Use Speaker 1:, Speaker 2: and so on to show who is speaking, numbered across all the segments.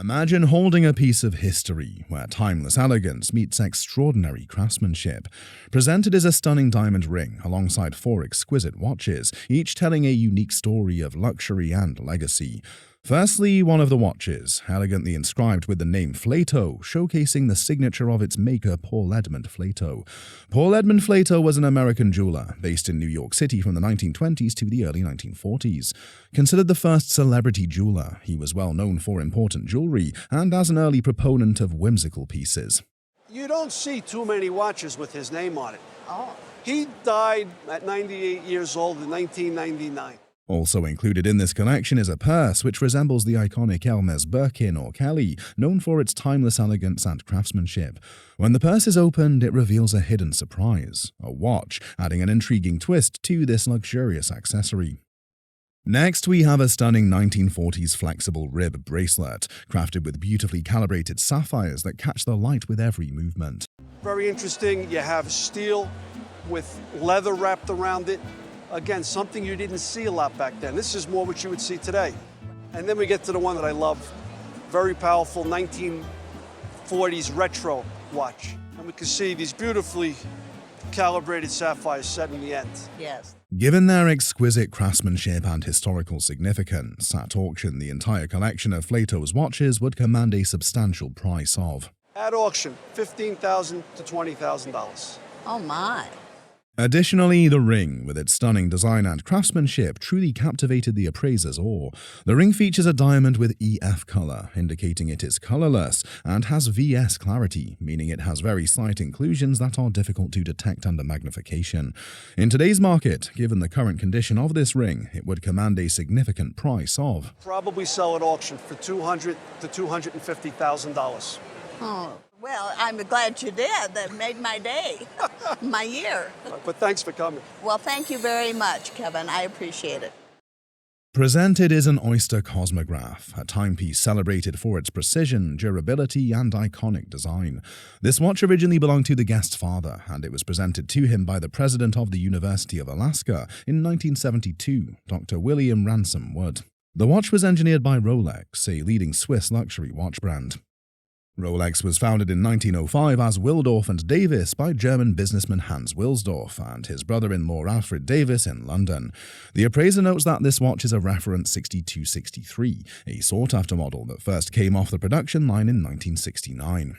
Speaker 1: Imagine holding a piece of history where timeless elegance meets extraordinary craftsmanship. Presented is a stunning diamond ring alongside 4 exquisite watches, each telling a unique story of luxury and legacy. Firstly, one of the watches, elegantly inscribed with the name Flato, showcasing the signature of its maker, Paul Edmund Flato. Paul Edmund Flato was an American jeweler based in New York City from the 1920s to the early 1940s. Considered the first celebrity jeweler, he was well known for important jewelry and as an early proponent of whimsical pieces.
Speaker 2: You don't see too many watches with his name on it.
Speaker 3: Oh.
Speaker 2: He died at 98 years old in 1999.
Speaker 1: Also included in this collection is a purse which resembles the iconic Hermes Birkin or Kelly, known for its timeless elegance and craftsmanship. When the purse is opened, it reveals a hidden surprise, a watch, adding an intriguing twist to this luxurious accessory. Next, we have a stunning 1940s flexible rib bracelet, crafted with beautifully calibrated sapphires that catch the light with every movement.
Speaker 2: Very interesting. You have steel with leather wrapped around it. Again, something you didn't see a lot back then. This is more what you would see today. And then we get to the one that I love. Very powerful 1940s retro watch. And we can see these beautifully calibrated sapphires set in the end.
Speaker 3: Yes.
Speaker 1: Given their exquisite craftsmanship and historical significance, at auction the entire collection of Flato's watches would command a substantial price of.
Speaker 2: At auction, $15,000 to $20,000.
Speaker 3: Oh my.
Speaker 1: Additionally, the ring, with its stunning design and craftsmanship, truly captivated the appraiser's awe. The ring features a diamond with EF color, indicating it is colorless, and has VS clarity, meaning it has very slight inclusions that are difficult to detect under magnification. In today's market, given the current condition of this ring, it would command a significant price of.
Speaker 2: Probably sell at auction for $200,000 to $250,000.
Speaker 3: Oh. Well, I'm glad you did. That made my day, my year.
Speaker 2: But thanks for coming.
Speaker 3: Well, thank you very much, Kevin. I appreciate it.
Speaker 1: Presented is an Oyster Cosmograph, a timepiece celebrated for its precision, durability, and iconic design. This watch originally belonged to the guest's father, and it was presented to him by the president of the University of Alaska in 1972, Dr. William Ransom Wood. The watch was engineered by Rolex, a leading Swiss luxury watch brand. Rolex was founded in 1905 as Willdorf and Davis by German businessman Hans Wilsdorf and his brother-in-law Alfred Davis in London. The appraiser notes that this watch is a reference 6263, a sought-after model that first came off the production line in 1969.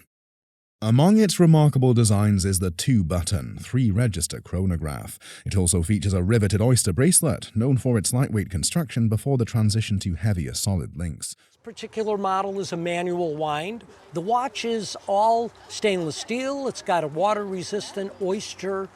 Speaker 1: Among its remarkable designs is the 2-button, 3-register chronograph. It also features a riveted Oyster bracelet, known for its lightweight construction before the transition to heavier solid links.
Speaker 4: This particular model is a manual wind. The watch is all stainless steel. It's got a water-resistant Oyster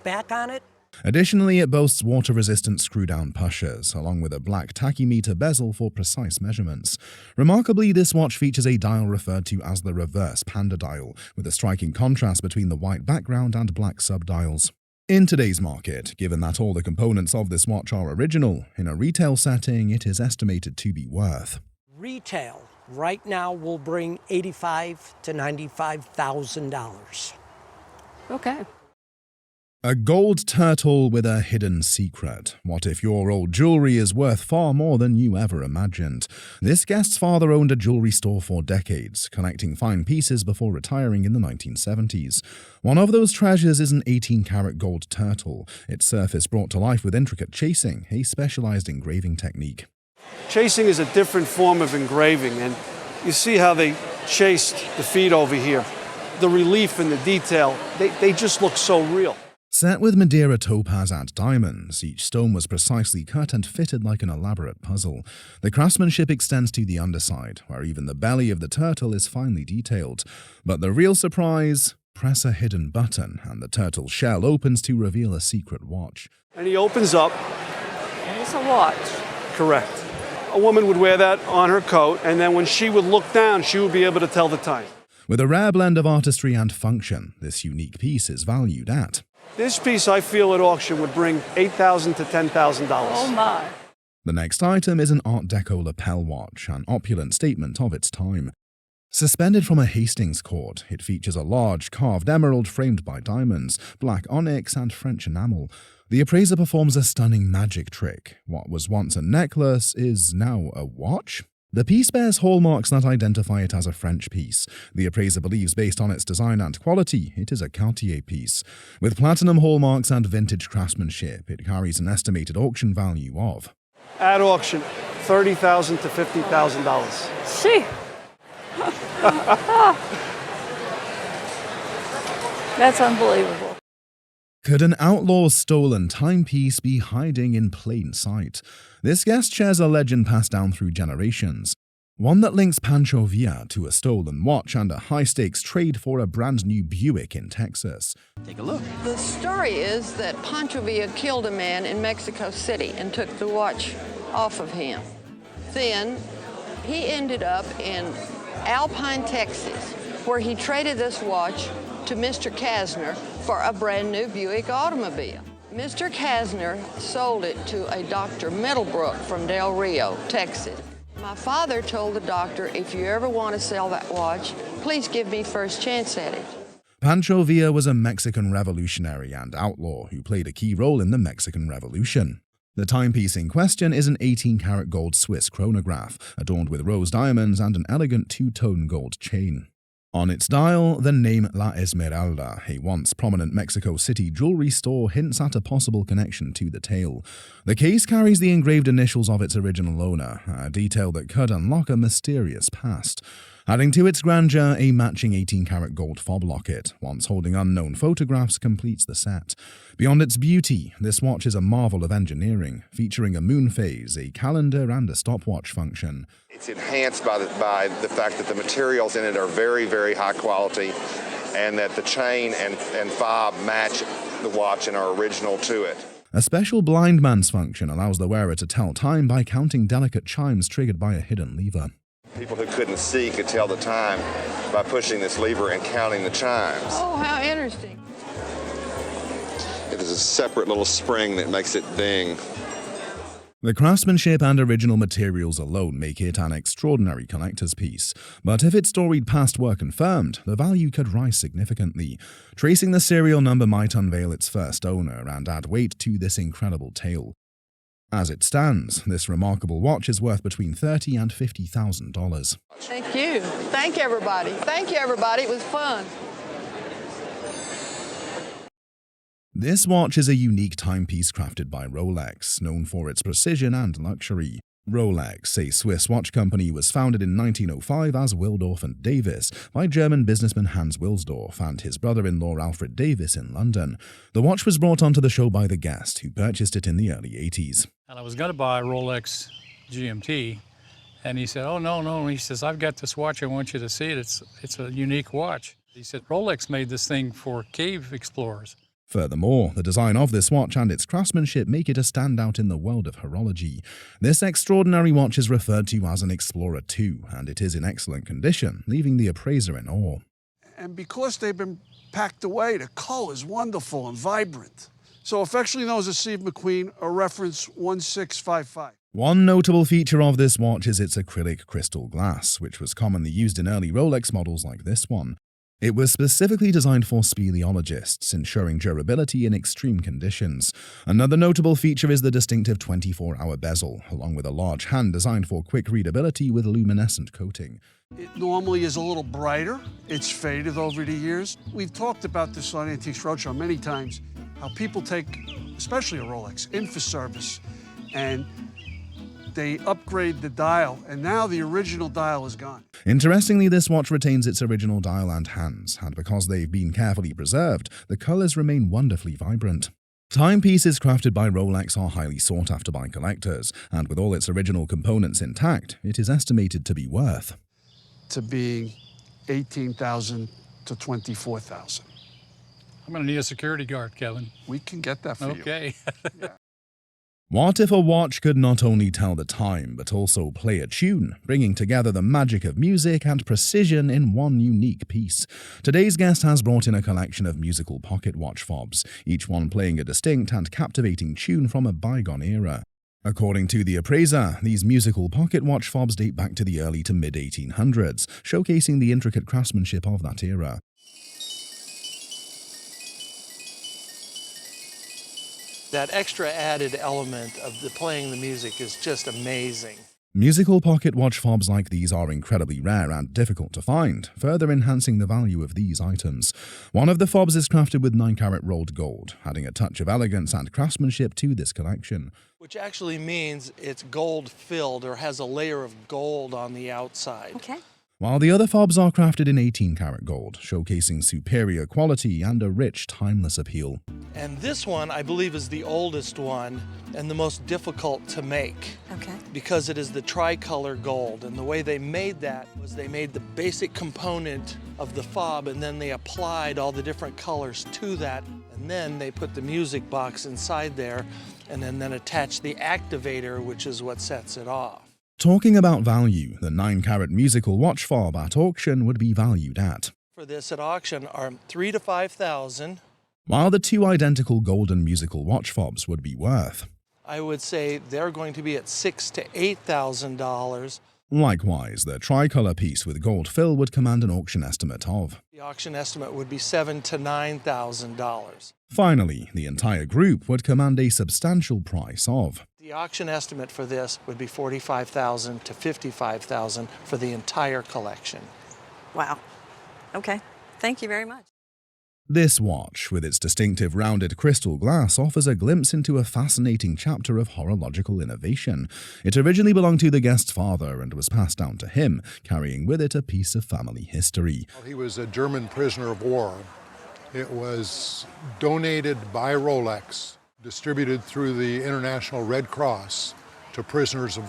Speaker 4: back on it.
Speaker 1: Additionally, it boasts water-resistant screw-down pushers, along with a black tachymeter bezel for precise measurements. Remarkably, this watch features a dial referred to as the reverse panda dial, with a striking contrast between the white background and black subdials. In today's market, given that all the components of this watch are original, in a retail setting it is estimated to be worth.
Speaker 4: Retail right now will bring $85,000 to $95,000.
Speaker 5: Okay.
Speaker 1: A gold turtle with a hidden secret. What if your old jewelry is worth far more than you ever imagined? This guest's father owned a jewelry store for decades, collecting fine pieces before retiring in the 1970s. One of those treasures is an 18-karat gold turtle, its surface brought to life with intricate chasing, a specialized engraving technique.
Speaker 2: Chasing is a different form of engraving, and you see how they chased the feet over here. The relief and the detail, they just look so real.
Speaker 1: Set with Madeira topaz and diamonds, each stone was precisely cut and fitted like an elaborate puzzle. The craftsmanship extends to the underside, where even the belly of the turtle is finely detailed. But the real surprise? Press a hidden button, and the turtle's shell opens to reveal a secret watch.
Speaker 2: And he opens up.
Speaker 5: And it's a watch.
Speaker 2: Correct. A woman would wear that on her coat, and then when she would look down, she would be able to tell the time.
Speaker 1: With a rare blend of artistry and function, this unique piece is valued at.
Speaker 2: This piece, I feel, at auction would bring $8,000 to $10,000.
Speaker 5: Oh my.
Speaker 1: The next item is an Art Deco lapel watch, an opulent statement of its time. Suspended from a Hastings cord, it features a large carved emerald framed by diamonds, black onyx, and French enamel. The appraiser performs a stunning magic trick. What was once a necklace is now a watch? The piece bears hallmarks that identify it as a French piece. The appraiser believes, based on its design and quality, it is a Cartier piece. With platinum hallmarks and vintage craftsmanship, it carries an estimated auction value of,
Speaker 2: At auction, $30,000 to $50,000.
Speaker 5: See. That's unbelievable.
Speaker 1: Could an outlaw's stolen timepiece be hiding in plain sight? This guest shares a legend passed down through generations, one that links Pancho Villa to a stolen watch and a high-stakes trade for a brand-new Buick in Texas.
Speaker 2: Take a look.
Speaker 6: The story is that Pancho Villa killed a man in Mexico City and took the watch off of him. Then he ended up in Alpine, Texas, where he traded this watch to Mr. Kasner for a brand new Buick automobile. Mr. Kasner sold it to a Dr. Middlebrook from Del Rio, Texas. My father told the doctor, if you ever want to sell that watch, please give me first chance at it.
Speaker 1: Pancho Villa was a Mexican revolutionary and outlaw who played a key role in the Mexican Revolution. The timepiece in question is an 18-karat gold Swiss chronograph, adorned with rose diamonds and an elegant two-tone gold chain. On its dial, the name La Esmeralda, a once prominent Mexico City jewelry store, hints at a possible connection to the tale. The case carries the engraved initials of its original owner, a detail that could unlock a mysterious past. Adding to its grandeur, a matching 18-karat gold fob locket, once holding unknown photographs, completes the set. Beyond its beauty, this watch is a marvel of engineering, featuring a moon phase, a calendar, and a stopwatch function.
Speaker 7: It's enhanced by the fact that the materials in it are very, very high quality, and that the chain and fob match the watch and are original to it.
Speaker 1: A special blind man's function allows the wearer to tell time by counting delicate chimes triggered by a hidden lever.
Speaker 7: People who couldn't see could tell the time by pushing this lever and counting the chimes.
Speaker 6: Oh, how interesting.
Speaker 7: It is a separate little spring that makes it ding.
Speaker 1: The craftsmanship and original materials alone make it an extraordinary collector's piece, but if its storied past were confirmed, the value could rise significantly. Tracing the serial number might unveil its first owner and add weight to this incredible tale. As it stands, this remarkable watch is worth between $30,000 and $50,000.
Speaker 6: Thank you. Thank you, everybody. Thank you, everybody. It was fun.
Speaker 1: This watch is a unique timepiece crafted by Rolex, known for its precision and luxury. Rolex, a Swiss watch company, was founded in 1905 as Willdorf and Davis by German businessman Hans Wilsdorf and his brother-in-law Alfred Davis in London. The watch was brought onto the show by the guest, who purchased it in the early 80s.
Speaker 8: And I was going to buy a Rolex GMT, and he said, oh, no. He says, I've got this watch. I want you to see it. It's a unique watch. He said, Rolex made this thing for cave explorers.
Speaker 1: Furthermore, the design of this watch and its craftsmanship make it a standout in the world of horology. This extraordinary watch is referred to as an Explorer II, and it is in excellent condition, leaving the appraiser in awe.
Speaker 2: And because they've been packed away, the color is wonderful and vibrant. So affectionately known as Steve McQueen, a reference 1655.
Speaker 1: One notable feature of this watch is its acrylic crystal glass, which was commonly used in early Rolex models like this one. It was specifically designed for speleologists, ensuring durability in extreme conditions. Another notable feature is the distinctive 24-hour bezel, along with a large hand designed for quick readability with luminescent coating.
Speaker 2: It normally is a little brighter. It's faded over the years. We've talked about this on Antiques Roadshow many times, how people take, especially a Rolex, in for service, and they upgrade the dial, and now the original dial is gone.
Speaker 1: Interestingly, this watch retains its original dial and hands, and because they've been carefully preserved, the colors remain wonderfully vibrant. Timepieces crafted by Rolex are highly sought after by collectors, and with all its original components intact, it is estimated to be worth
Speaker 2: To being $18,000 to $24,000.
Speaker 8: I'm going to need a security guard, Kevin.
Speaker 2: We can get that for you.
Speaker 8: Okay.
Speaker 2: Yeah.
Speaker 1: What if a watch could not only tell the time, but also play a tune, bringing together the magic of music and precision in one unique piece? Today's guest has brought in a collection of musical pocket watch fobs, each one playing a distinct and captivating tune from a bygone era. According to the appraiser, these musical pocket watch fobs date back to the early to mid-1800s, showcasing the intricate craftsmanship of that era.
Speaker 4: That extra added element of the playing the music is just amazing.
Speaker 1: Musical pocket watch fobs like these are incredibly rare and difficult to find, further enhancing the value of these items. One of the fobs is crafted with 9-carat rolled gold, adding a touch of elegance and craftsmanship to this collection.
Speaker 9: Which actually means it's gold filled or has a layer of gold on the outside.
Speaker 3: Okay.
Speaker 1: While the other fobs are crafted in 18-carat gold, showcasing superior quality and a rich, timeless appeal.
Speaker 9: And this one, I believe, is the oldest one and the most difficult to make.
Speaker 3: Okay.
Speaker 9: Because it is the tricolor gold. And the way they made that was they made the basic component of the fob and then they applied all the different colors to that. And then they put the music box inside there and then attached the activator, which is what sets it off.
Speaker 1: Talking about value, the 9-carat musical watch fob at auction would be valued at.
Speaker 9: For this at auction are $3,000 to $5,000.
Speaker 1: While the 2 identical golden musical watch fobs would be worth.
Speaker 9: I would say they're going to be at $6,000 to $8,000.
Speaker 1: Likewise, the tricolor piece with gold fill would command an auction estimate of.
Speaker 9: The auction estimate would be $7,000 to $9,000.
Speaker 1: Finally, the entire group would command a substantial price of.
Speaker 9: The auction estimate for this would be $45,000 to $55,000 for the entire collection.
Speaker 3: Wow. Okay. Thank you very much.
Speaker 1: This watch, with its distinctive rounded crystal glass, offers a glimpse into a fascinating chapter of horological innovation. It originally belonged to the guest's father and was passed down to him, carrying with it a piece of family history.
Speaker 10: He was a German prisoner of war. It was donated by Rolex, distributed through the International Red Cross to prisoners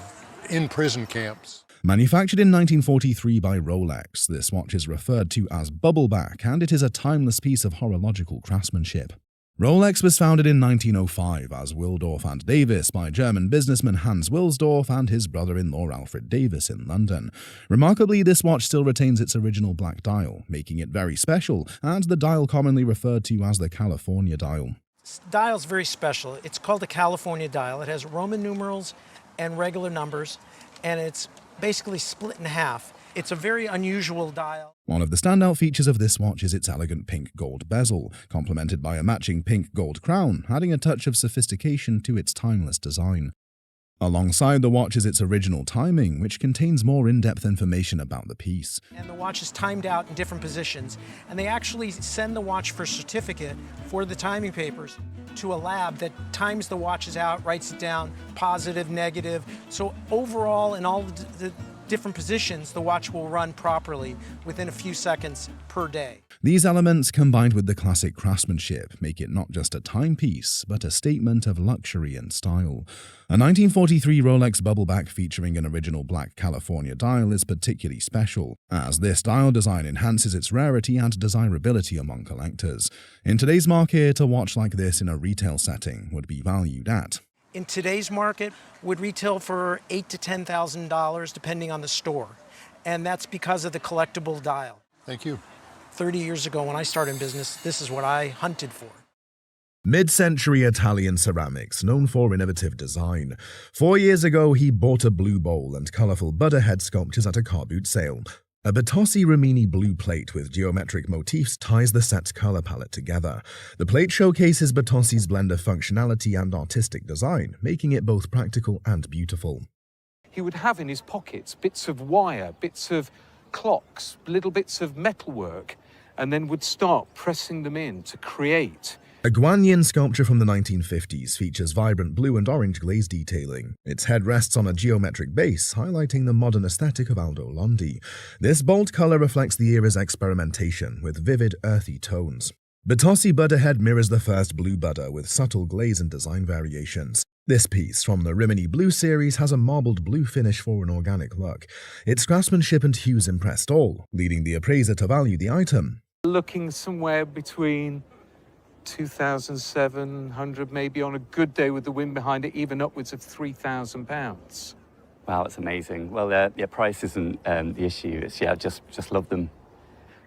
Speaker 10: in prison camps.
Speaker 1: Manufactured in 1943 by Rolex, this watch is referred to as Bubbleback, and it is a timeless piece of horological craftsmanship. Rolex was founded in 1905 as Willdorf and Davis by German businessman Hans Wilsdorf and his brother-in-law Alfred Davis in London. Remarkably, this watch still retains its original black dial, making it very special, and the dial commonly referred to as the California dial.
Speaker 4: This dial's very special. It's called the California dial. It has Roman numerals and regular numbers, and it's basically split in half. It's a very unusual dial.
Speaker 1: One of the standout features of this watch is its elegant pink gold bezel, complemented by a matching pink gold crown, adding a touch of sophistication to its timeless design. Alongside the watch is its original timing, which contains more in-depth information about the piece.
Speaker 4: And the watch is timed out in different positions, and they actually send the watch for certificate for the timing papers to a lab that times the watches out, writes it down, positive, negative. So overall, in all the different positions, the watch will run properly within a few seconds per day.
Speaker 1: These elements, combined with the classic craftsmanship, make it not just a timepiece, but a statement of luxury and style. A 1943 Rolex Bubbleback featuring an original black California dial is particularly special, as this dial design enhances its rarity and desirability among collectors. In today's market, a watch like this in a retail setting would be valued at.
Speaker 4: In today's market, would retail for $8,000 to $10,000 depending on the store, and that's because of the collectible dial.
Speaker 10: Thank you.
Speaker 4: 30 years ago when I started in business, this is what I hunted for.
Speaker 1: Mid-century Italian ceramics, known for innovative design. 4 years ago, he bought a blue bowl and colourful Buddha head sculptures at a car boot sale. A Bertoia Rimini blue plate with geometric motifs ties the set's colour palette together. The plate showcases Bertoia's blend of functionality and artistic design, making it both practical and beautiful.
Speaker 11: He would have in his pockets bits of wire, bits of clocks, little bits of metalwork, and then would start pressing them in to create.
Speaker 1: A Guanyin sculpture from the 1950s features vibrant blue and orange glaze detailing. Its head rests on a geometric base, highlighting the modern aesthetic of Aldo Londi. This bold colour reflects the era's experimentation with vivid, earthy tones. Bertoia Buddha head mirrors the first blue Buddha with subtle glaze and design variations. This piece, from the Rimini Blue series, has a marbled blue finish for an organic look. Its craftsmanship and hues impressed all, leading the appraiser to value the item.
Speaker 11: Looking somewhere between 2,700, maybe on a good day with the wind behind it, even upwards of £3,000.
Speaker 12: Wow, that's amazing. Well, price isn't the issue. It's, just love them.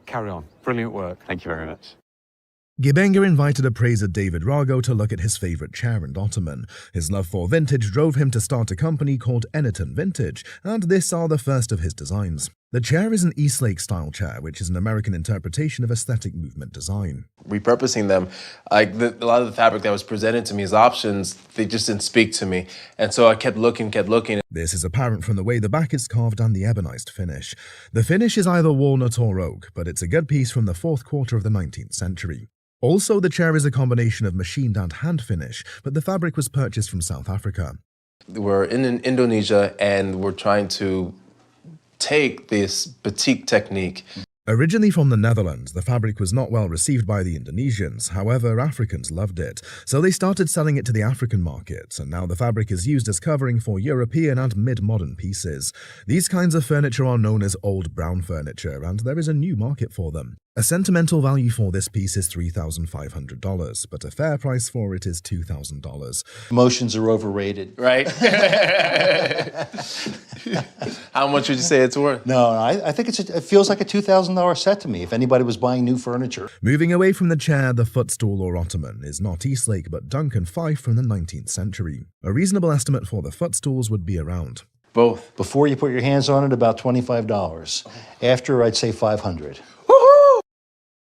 Speaker 11: Carry on. Brilliant work.
Speaker 12: Thank you very much.
Speaker 1: Gibenga invited appraiser David Rago to look at his favourite chair and ottoman. His love for vintage drove him to start a company called Eniton Vintage, and this are the first of his designs. The chair is an Eastlake style chair, which is an American interpretation of aesthetic movement design.
Speaker 13: Repurposing them, a lot of the fabric that was presented to me as options, they just didn't speak to me. And so I kept looking.
Speaker 1: This is apparent from the way the back is carved and the ebonized finish. The finish is either walnut or oak, but it's a good piece from the 4th quarter of the 19th century. Also, the chair is a combination of machined and hand finish, but the fabric was purchased from South Africa.
Speaker 13: We're in Indonesia and we're trying to take this batik technique.
Speaker 1: Originally from the Netherlands, the fabric was not well received by the Indonesians. However, Africans loved it, so they started selling it to the African market, and now the fabric is used as covering for European and mid-modern pieces. These kinds of furniture are known as old brown furniture, and there is a new market for them. A sentimental value for this piece is $3,500, but a fair price for it is $2,000.
Speaker 14: Emotions are overrated.
Speaker 13: Right? How much would you say it's worth?
Speaker 14: No, I think it feels like a $2,000 set to me if anybody was buying new furniture.
Speaker 1: Moving away from the chair, the footstool or ottoman is not Eastlake but Duncan Fife from the 19th century. A reasonable estimate for the footstools would be around.
Speaker 13: Both.
Speaker 14: Before you put your hands on it, about $25. After, I'd say $500.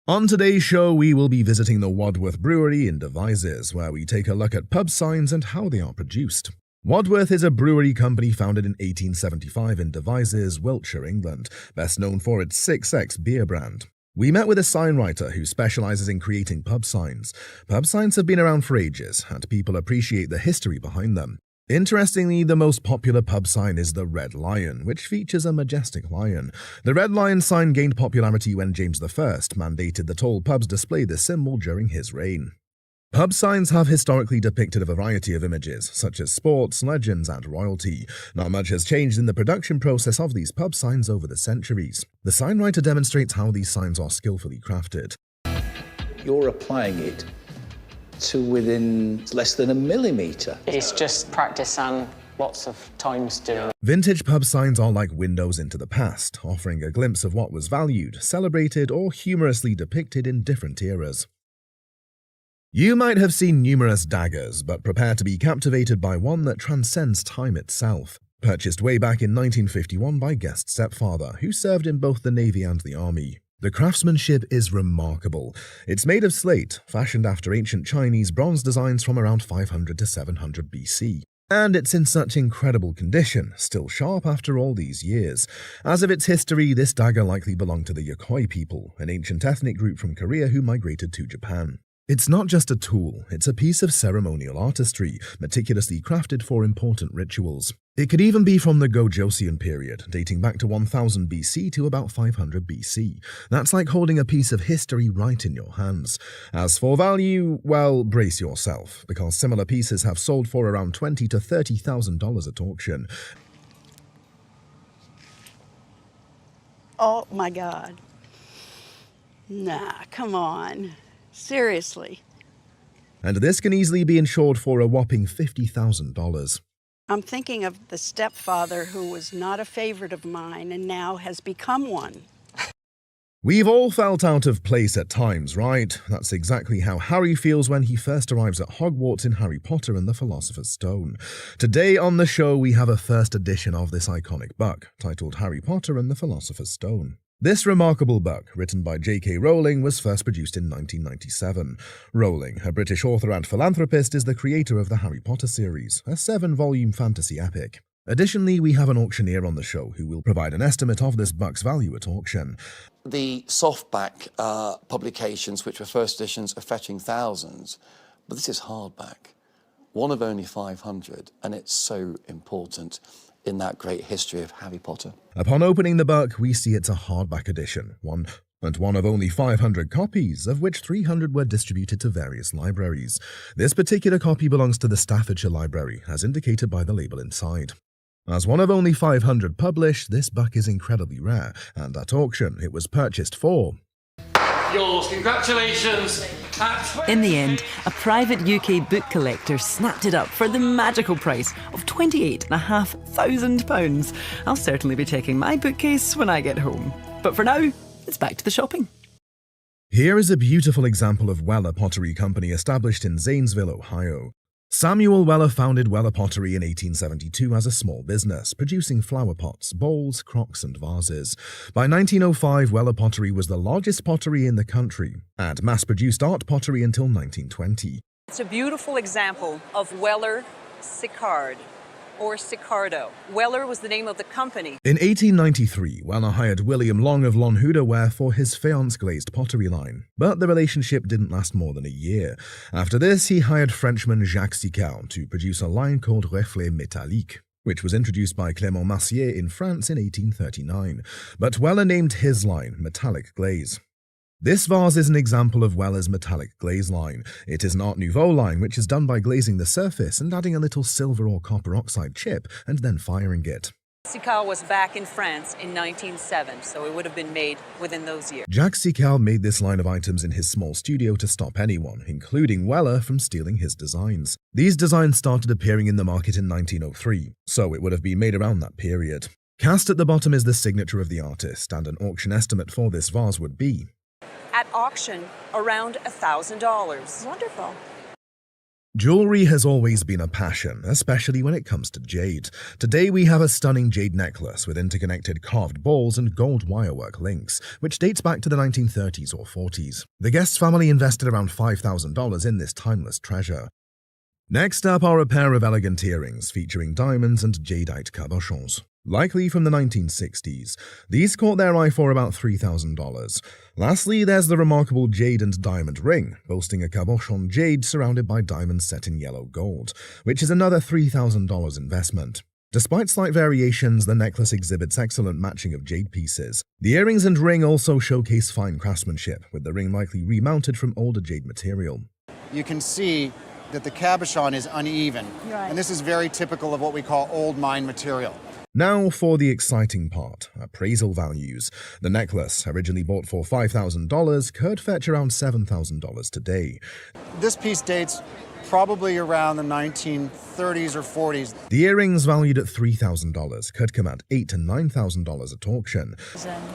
Speaker 1: On today's show, we will be visiting the Wadworth Brewery in Devizes, where we take a look at pub signs and how they are produced. Wadworth is a brewery company founded in 1875 in Devizes, Wiltshire, England, best known for its 6X beer brand. We met with a signwriter who specializes in creating pub signs. Pub signs have been around for ages, and people appreciate the history behind them. Interestingly, the most popular pub sign is the Red Lion, which features a majestic lion. The Red Lion sign gained popularity when James I mandated that all pubs display this symbol during his reign. Pub signs have historically depicted a variety of images, such as sports, legends, and royalty. Not much has changed in the production process of these pub signs over the centuries. The signwriter demonstrates how these signs are skillfully crafted.
Speaker 15: You're applying it to within less than a millimetre.
Speaker 16: It's just practice and lots of times doing it.
Speaker 1: Vintage pub signs are like windows into the past, offering a glimpse of what was valued, celebrated, or humorously depicted in different eras. You might have seen numerous daggers, but prepare to be captivated by one that transcends time itself. Purchased way back in 1951 by guest stepfather, who served in both the Navy and the Army. The craftsmanship is remarkable. It's made of slate, fashioned after ancient Chinese bronze designs from around 500 to 700 BC. And it's in such incredible condition, still sharp after all these years. As of its history, this dagger likely belonged to the Yokoi people, an ancient ethnic group from Korea who migrated to Japan. It's not just a tool, it's a piece of ceremonial artistry, meticulously crafted for important rituals. It could even be from the Go-Joseon period, dating back to 1000 BC to about 500 BC. That's like holding a piece of history right in your hands. As for value, well, brace yourself, because similar pieces have sold for around $20,000 to $30,000 at auction.
Speaker 3: Oh my God. Nah, come on. Seriously.
Speaker 1: And this can easily be insured for a whopping $50,000.
Speaker 3: I'm thinking of the stepfather who was not a favorite of mine and now has become one.
Speaker 1: We've all felt out of place at times, right? That's exactly how Harry feels when he first arrives at Hogwarts in Harry Potter and the Philosopher's Stone. Today on the show, we have a first edition of this iconic book, titled Harry Potter and the Philosopher's Stone. This remarkable book, written by J.K. Rowling, was first produced in 1997. Rowling, a British author and philanthropist, is the creator of the Harry Potter series, a 7-volume fantasy epic. Additionally, we have an auctioneer on the show who will provide an estimate of this book's value at auction.
Speaker 15: The softback publications, which were first editions, are fetching thousands, but this is hardback. One of only 500, and it's so important in that great history of Harry Potter.
Speaker 1: Upon opening the book, we see it's a hardback edition, one of only 500 copies, of which 300 were distributed to various libraries. This particular copy belongs to the Staffordshire Library, as indicated by the label inside. As one of only 500 published, this book is incredibly rare, and at auction it was purchased for...
Speaker 17: Yours, congratulations!
Speaker 18: In the end, a private UK book collector snapped it up for the magical price of £28,500. I'll certainly be taking my bookcase when I get home. But for now, it's back to the shopping.
Speaker 1: Here is a beautiful example of Weller Pottery Company established in Zanesville, Ohio. Samuel Weller founded Weller Pottery in 1872 as a small business, producing flower pots, bowls, crocks, and vases. By 1905, Weller Pottery was the largest pottery in the country and mass-produced art pottery until 1920.
Speaker 19: It's a beautiful example of Weller Sicard, or Sicardo. Weller was the name of the company.
Speaker 1: In 1893, Weller hired William Long of Lonhuda Ware for his faience glazed pottery line, but the relationship didn't last more than a year. After this, he hired Frenchman Jacques Sicard to produce a line called Reflet Métallique, which was introduced by Clément Massier in France in 1839, but Weller named his line Metallic Glaze. This vase is an example of Weller's metallic glaze line. It is an Art Nouveau line which is done by glazing the surface and adding a little silver or copper oxide chip and then firing it.
Speaker 19: Sicard was back in France in 1907, so it would have been made within those years.
Speaker 1: Jacques Sicard made this line of items in his small studio to stop anyone, including Weller, from stealing his designs. These designs started appearing in the market in 1903, so it would have been made around that period. Cast at the bottom is the signature of the artist, and an auction estimate for this vase would be
Speaker 19: At auction, around $1,000.
Speaker 5: Wonderful.
Speaker 1: Jewelry has always been a passion, especially when it comes to jade. Today we have a stunning jade necklace with interconnected carved balls and gold wirework links, which dates back to the 1930s or 40s. The Guest family invested around $5,000 in this timeless treasure. Next up are a pair of elegant earrings featuring diamonds and jadeite cabochons. Likely from the 1960s. These caught their eye for about $3,000. Lastly, there's the remarkable jade and diamond ring, boasting a cabochon jade surrounded by diamonds set in yellow gold, which is another $3,000 investment. Despite slight variations, the necklace exhibits excellent matching of jade pieces. The earrings and ring also showcase fine craftsmanship, with the ring likely remounted from older jade material.
Speaker 20: You can see that the cabochon is uneven, and this is very typical of what we call old mine material.
Speaker 1: Now for the exciting part, appraisal values. The necklace, originally bought for $5,000, could fetch around $7,000 today.
Speaker 20: This piece dates probably around the 1930s or 40s.
Speaker 1: The earrings, valued at $3,000, could command $8,000 to $9,000 at auction.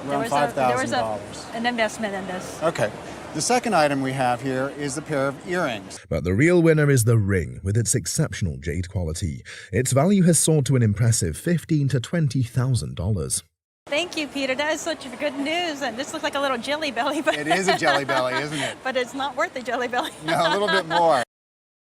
Speaker 20: Around $5,000.
Speaker 5: There was an investment in this.
Speaker 20: Okay. The second item we have here is the pair of earrings.
Speaker 1: But the real winner is the ring, with its exceptional jade quality. Its value has soared to an impressive $15,000 to $20,000.
Speaker 5: Thank you, Peter. That is such good news. And this looks like a little jelly belly. But
Speaker 20: it is a jelly belly, isn't it?
Speaker 5: But it's not worth the jelly belly.
Speaker 20: No, a little bit more.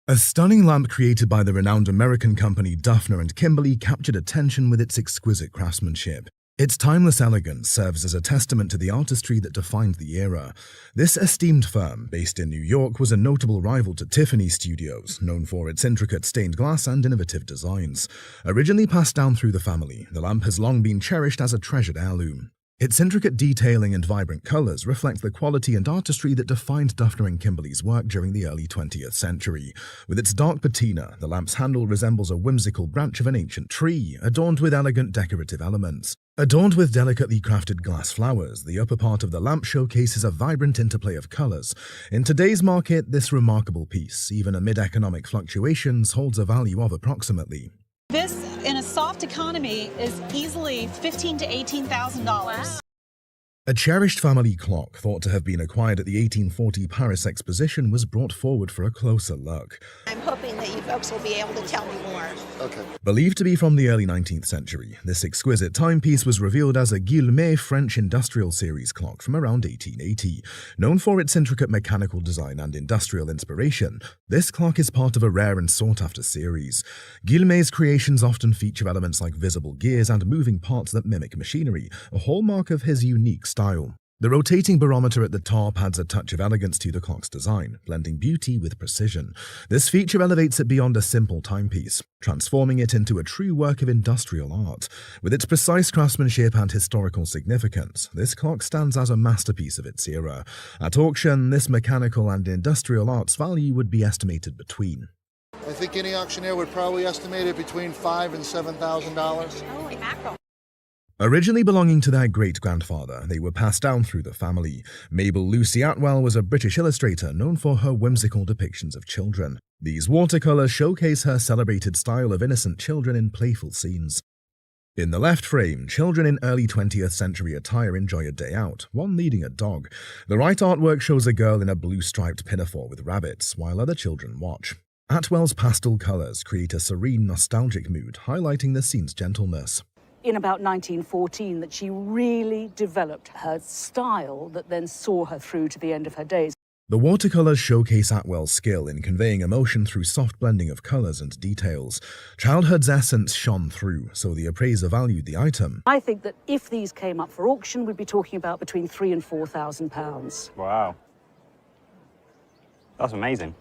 Speaker 1: A stunning lamp created by the renowned American company Duffner and Kimberly captured attention with its exquisite craftsmanship. Its timeless elegance serves as a testament to the artistry that defined the era. This esteemed firm, based in New York, was a notable rival to Tiffany Studios, known for its intricate stained glass and innovative designs. Originally passed down through the family, the lamp has long been cherished as a treasured heirloom. Its intricate detailing and vibrant colors reflect the quality and artistry that defined Duffner and Kimberly's work during the early 20th century. With its dark patina, the lamp's handle resembles a whimsical branch of an ancient tree, adorned with elegant decorative elements. Adorned with delicately crafted glass flowers, the upper part of the lamp showcases a vibrant interplay of colors. In today's market, this remarkable piece, even amid economic fluctuations, holds a value of approximately
Speaker 21: This, in a soft economy, is easily $15,000 to $18,000. Wow.
Speaker 1: A cherished family clock, thought to have been acquired at the 1840 Paris Exposition, was brought forward for a closer look.
Speaker 22: I'm hoping that you folks will be able to tell me more.
Speaker 20: Okay.
Speaker 1: Believed to be from the early 19th century, this exquisite timepiece was revealed as a Guillemet French industrial series clock from around 1880. Known for its intricate mechanical design and industrial inspiration, this clock is part of a rare and sought-after series. Guillemet's creations often feature elements like visible gears and moving parts that mimic machinery, a hallmark of his unique style. The rotating barometer at the top adds a touch of elegance to the clock's design, blending beauty with precision. This feature elevates it beyond a simple timepiece, transforming it into a true work of industrial art. With its precise craftsmanship and historical significance, this clock stands as a masterpiece of its era. At auction, this mechanical and industrial art's value would be estimated between
Speaker 23: I think any auctioneer would probably estimate it between $5,000 and $7,000.
Speaker 22: Holy mackerel.
Speaker 1: Originally belonging to their great-grandfather, they were passed down through the family. Mabel Lucy Atwell was a British illustrator known for her whimsical depictions of children. These watercolors showcase her celebrated style of innocent children in playful scenes. In the left frame, children in early 20th century attire enjoy a day out, one leading a dog. The right artwork shows a girl in a blue-striped pinafore with rabbits, while other children watch. Atwell's pastel colours create a serene, nostalgic mood, highlighting the scene's gentleness.
Speaker 6: In about 1914 that she really developed her style that then saw her through to the end of her days.
Speaker 1: The watercolours showcase Atwell's skill in conveying emotion through soft blending of colours and details. Childhood's essence shone through, so the appraiser valued the item.
Speaker 6: I think that if these came up for auction, we'd be talking about between £3,000 and £4,000.
Speaker 12: Wow. That's amazing.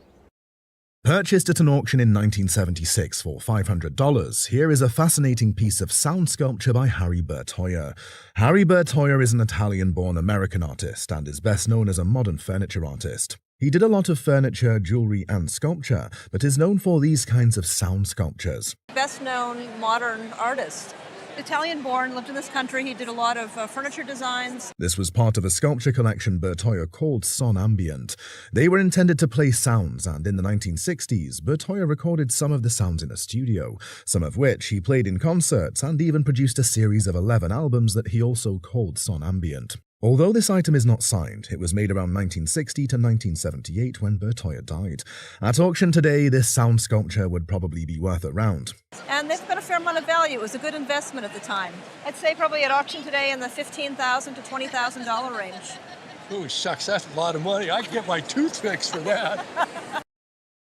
Speaker 1: Purchased at an auction in 1976 for $500, here is a fascinating piece of sound sculpture by Harry Bertoia. Harry Bertoia is an Italian-born American artist and is best known as a modern furniture artist. He did a lot of furniture, jewelry, and sculpture, but is known for these kinds of sound sculptures.
Speaker 19: Best known modern artist. Italian-born, lived in this country. He did a lot of furniture designs.
Speaker 1: This was part of a sculpture collection Bertoia called Son Ambient. They were intended to play sounds, and in the 1960s, Bertoia recorded some of the sounds in a studio, some of which he played in concerts and even produced a series of 11 albums that he also called Son Ambient. Although this item is not signed, it was made around 1960 to 1978 when Bertoia died. At auction today, this sound sculpture would probably be worth around.
Speaker 19: And they've got a fair amount of value. It was a good investment at the time. I'd say probably at auction today in the $15,000 to $20,000 range.
Speaker 7: Oh, shucks, that's a lot of money. I can get my tooth fixed for that.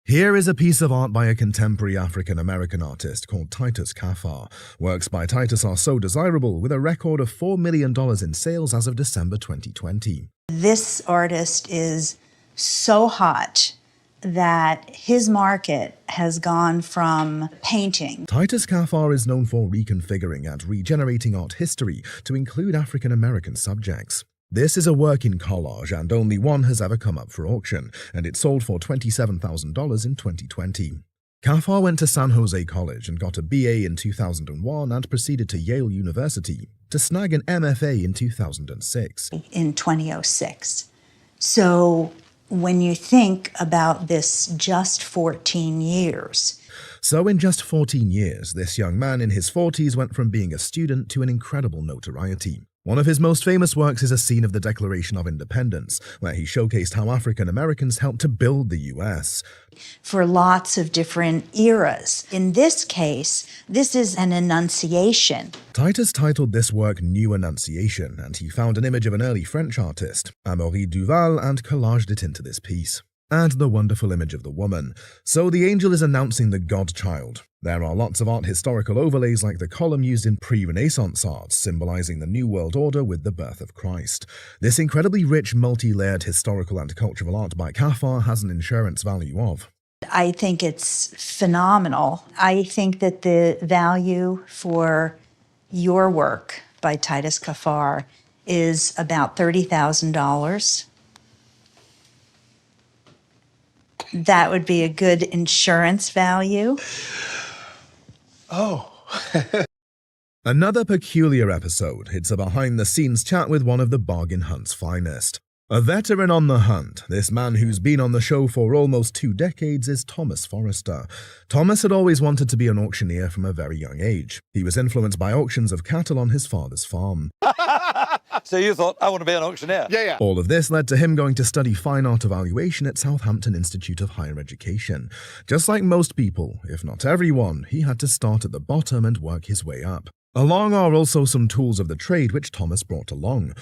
Speaker 1: Here is a piece of art by a contemporary African-American artist called Titus Kaphar. Works by Titus are so desirable, with a record of $4 million in sales as of December 2020.
Speaker 8: This artist is so hot that his market has gone from painting.
Speaker 1: Titus Kaphar is known for reconfiguring and regenerating art history to include African-American subjects. This is a work in collage, and only one has ever come up for auction, and it sold for $27,000 in 2020. Kaphar went to San Jose College and got a BA in 2001 and proceeded to Yale University to snag an MFA in 2006.
Speaker 8: In 2006. So when you think about this just 14 years.
Speaker 1: So in just 14 years, this young man in his 40s went from being a student to an incredible notoriety. One of his most famous works is a scene of the Declaration of Independence, where he showcased how African Americans helped to build the U.S.
Speaker 8: For lots of different eras. In this case, this is an enunciation.
Speaker 1: Titus titled this work New Annunciation, and he found an image of an early French artist, Amaury Duval, and collaged it into this piece. And the wonderful image of the woman. So the angel is announcing the God-child. There are lots of art historical overlays like the column used in pre-Renaissance art, symbolizing the New World Order with the birth of Christ. This incredibly rich, multi-layered historical and cultural art by Kaphar has an insurance value of.
Speaker 8: I think it's phenomenal. I think that the value for your work by Titus Kaphar is about $30,000. That would be a good insurance value.
Speaker 1: Oh. Another peculiar episode. It's a behind-the-scenes chat with one of the bargain hunt's finest. A veteran on the hunt, this man who's been on the show for almost 2 decades is Thomas Forrester. Thomas had always wanted to be an auctioneer from a very young age. He was influenced by auctions of cattle on his father's farm.
Speaker 24: So you thought, I want to be an auctioneer? Yeah.
Speaker 1: All of this led to him going to study fine art evaluation at Southampton Institute of Higher Education. Just like most people, if not everyone, he had to start at the bottom and work his way up. Along are also some tools of the trade which Thomas brought along.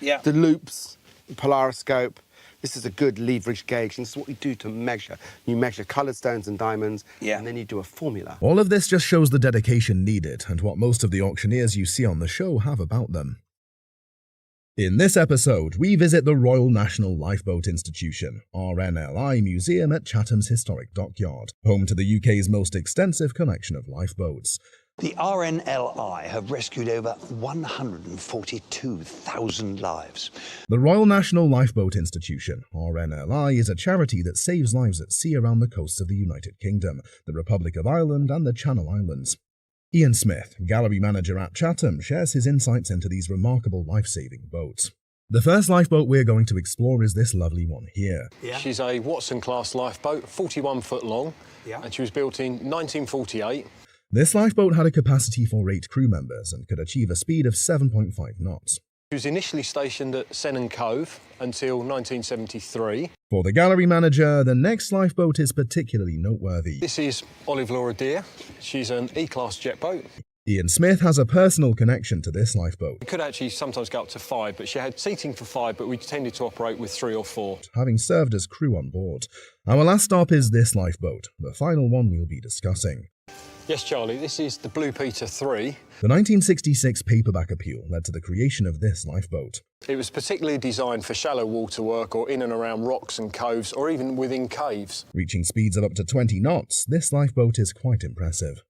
Speaker 25: Yeah. The loops, polariscope. This is a good leverage gauge. This is what we do to measure. You measure coloured stones and diamonds, and then you do a formula.
Speaker 1: All of this just shows the dedication needed and what most of the auctioneers you see on the show have about them. In this episode, we visit the Royal National Lifeboat Institution, RNLI Museum at Chatham's Historic Dockyard, home to the UK's most extensive collection of lifeboats.
Speaker 26: The RNLI have rescued over 142,000 lives.
Speaker 1: The Royal National Lifeboat Institution, RNLI, is a charity that saves lives at sea around the coasts of the United Kingdom, the Republic of Ireland, and the Channel Islands. Ian Smith, gallery manager at Chatham, shares his insights into these remarkable life-saving boats. The first lifeboat we're going to explore is this lovely one here.
Speaker 27: Yeah. She's a Watson-class lifeboat, 41 foot long, and she was built in 1948.
Speaker 1: This lifeboat had a capacity for 8 crew members and could achieve a speed of 7.5 knots.
Speaker 27: She was initially stationed at Sennen Cove until 1973.
Speaker 1: For the gallery manager, the next lifeboat is particularly noteworthy.
Speaker 27: This is Olive Laura Deer. She's an E-class jet boat.
Speaker 1: Ian Smith has a personal connection to this lifeboat.
Speaker 27: We could actually sometimes go up to 5, but she had seating for 5, but we tended to operate with 3 or 4.
Speaker 1: Having served as crew on board. Our last stop is this lifeboat, the final one we'll be discussing.
Speaker 27: Yes, Charlie, this is the Blue Peter 3.
Speaker 1: The 1966 paperback appeal led to the creation of this lifeboat.
Speaker 27: It was particularly designed for shallow water work or in and around rocks and coves or even within caves.
Speaker 1: Reaching speeds of up to 20 knots, this lifeboat is quite impressive.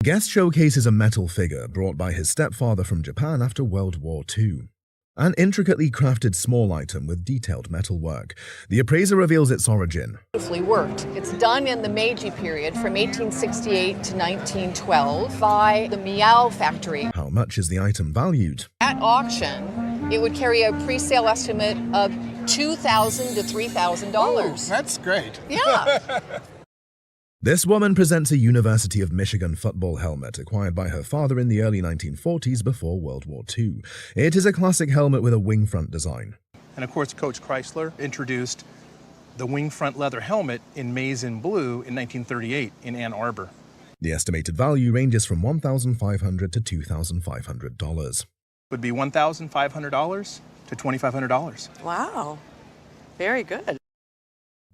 Speaker 1: The guest showcases a metal figure brought by his stepfather from Japan after World War II. An intricately crafted small item with detailed metalwork. The appraiser reveals its origin.
Speaker 2: Beautifully worked. It's done in the Meiji period from 1868 to 1912 by the Meow factory.
Speaker 1: How much is the item valued?
Speaker 2: At auction, it would carry a pre-sale estimate of $2,000 to $3,000.
Speaker 23: That's great.
Speaker 2: Yeah.
Speaker 1: This woman presents a University of Michigan football helmet acquired by her father in the early 1940s before World War II. It is a classic helmet with a wing front design.
Speaker 4: And of course, Coach Chrysler introduced the wing front leather helmet in maize and blue in 1938 in Ann Arbor.
Speaker 1: The estimated value ranges from $1,500 to $2,500.
Speaker 4: Would be $1,500 to $2,500.
Speaker 19: Wow. Very good.